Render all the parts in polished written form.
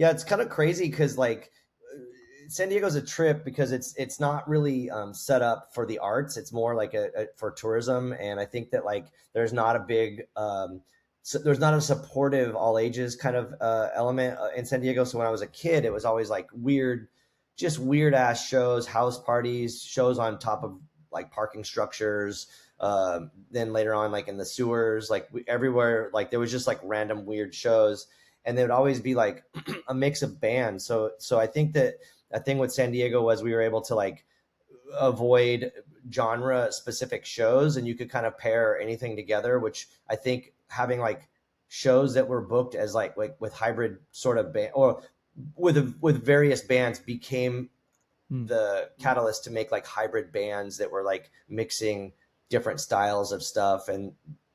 Yeah, it's kind of crazy because like San Diego's a trip because it's not really set up for the arts. It's more like a for tourism, and I think that like there's not a big so there's not a supportive all ages kind of element in San Diego. So when I was a kid, it was always like weird, just weird ass shows, house parties, shows on top of like parking structures. Then later on, like in the sewers, like everywhere, like there was just like random weird shows, and they would always be like a mix of bands. So I think that a thing with San Diego was we were able to like avoid genre specific shows, and you could kind of pair anything together, which I think having like shows that were booked as like with hybrid sort of band or with various bands became the catalyst to make like hybrid bands that were like mixing different styles of stuff, and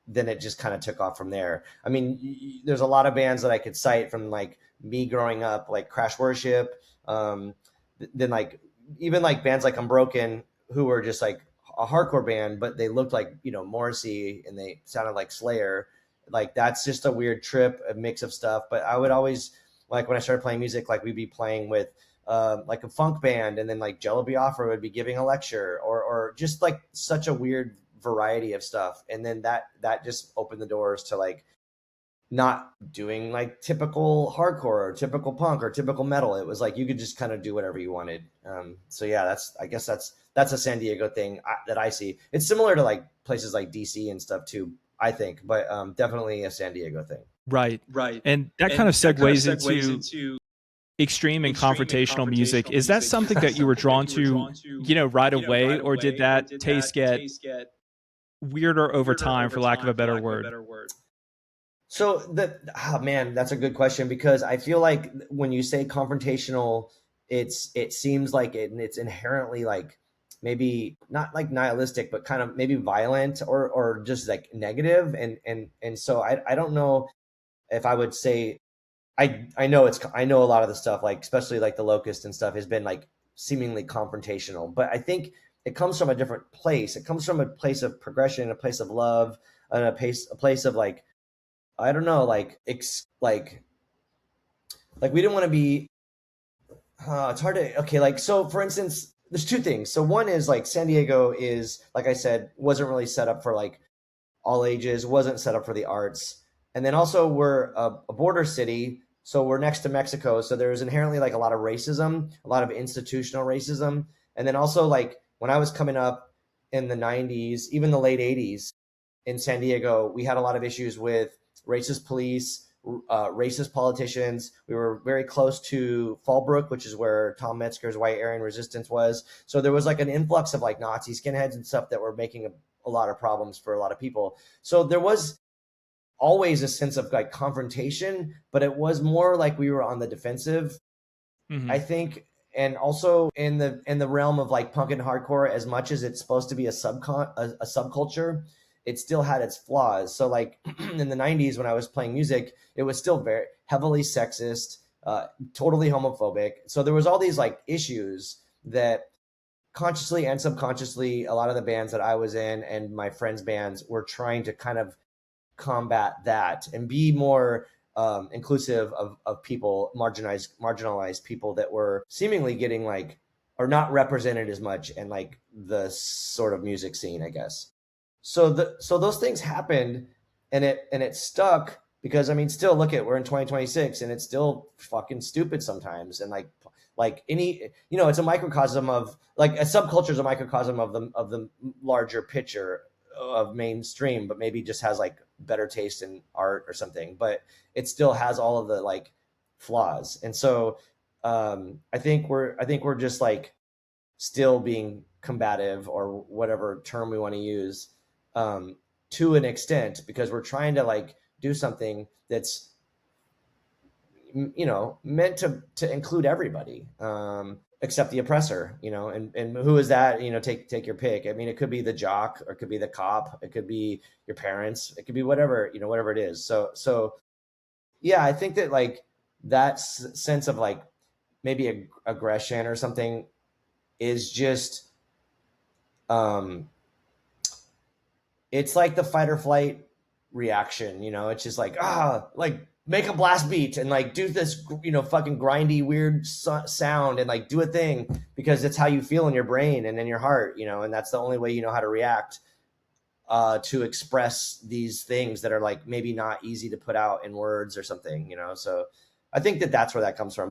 then it just kind of took off from there. I mean, there's a lot of bands that I could cite from like me growing up, like Crash Worship, then like even like bands like Unbroken, who were just like a hardcore band, but they looked like, you know, Morrissey and they sounded like Slayer. Like that's just a weird trip, a mix of stuff. But I would always like when I started playing music, like we'd be playing with like a funk band, and then like Jello Biafra would be giving a lecture, or just like such a weird variety of stuff. And then that just opened the doors to like not doing like typical hardcore or typical punk or typical metal. It was like you could just kind of do whatever you wanted. So yeah, I guess that's a San Diego thing that I see. It's similar to like places like DC and stuff too, I think, but definitely a San Diego thing. Right. Right. And that kind of segues into extreme and confrontational music. Is that something that you were drawn to, right away, or did that taste get weirder over time, for lack of a better word? So man, that's a good question, because I feel like when you say confrontational, it seems like it's inherently like maybe not like nihilistic, but kind of maybe violent or just like negative. And so I don't know if I would say I know a lot of the stuff, like especially like the Locust and stuff, has been like seemingly confrontational, but I think it comes from a different place. It comes from a place of progression, a place of love, and a place of like, I don't know, like like we didn't want to be. It's hard to okay. Like so, for instance, there's two things. So one is like San Diego is, like I said, wasn't really set up for like all ages, wasn't set up for the arts, and then also we're a border city, so we're next to Mexico, so there's inherently like a lot of racism, a lot of institutional racism, and then also like when I was coming up in the '90s, even the late '80s in San Diego, we had a lot of issues with racist police, racist politicians. We were very close to Fallbrook, which is where Tom Metzger's White Aryan Resistance was. So there was like an influx of like Nazi skinheads and stuff that were making a lot of problems for a lot of people. So there was always a sense of like confrontation, but it was more like we were on the defensive, I think. And also in the realm of like punk and hardcore, as much as it's supposed to be a subculture, it still had its flaws. So like in the '90s when I was playing music, it was still very heavily sexist, totally homophobic. So there was all these like issues that consciously and subconsciously, a lot of the bands that I was in and my friends' bands were trying to kind of combat that and be more inclusive of people, marginalized people that were seemingly getting like, or not represented as much in like the sort of music scene, I guess. So those things happened, and it stuck, because I mean, still look at, we're in 2026 and it's still fucking stupid sometimes. And like any, it's a microcosm of like a subculture is a microcosm of the larger picture of mainstream, but maybe just has like better taste in art or something, but it still has all of the like flaws. And so I think we're just like still being combative, or whatever term we want to use, to an extent, because we're trying to like do something that's meant to include everybody, except the oppressor, and who is that? Take your pick. I mean, it could be the jock, or it could be the cop, it could be your parents, it could be whatever, whatever it is. So yeah, I think that like that sense of like maybe aggression or something is just it's like the fight or flight reaction. It's just like like make a blast beat and like do this, fucking grindy, weird sound and like do a thing, because it's how you feel in your brain and in your heart, and that's the only way you know how to react to express these things that are like maybe not easy to put out in words or something, so I think that that's where that comes from.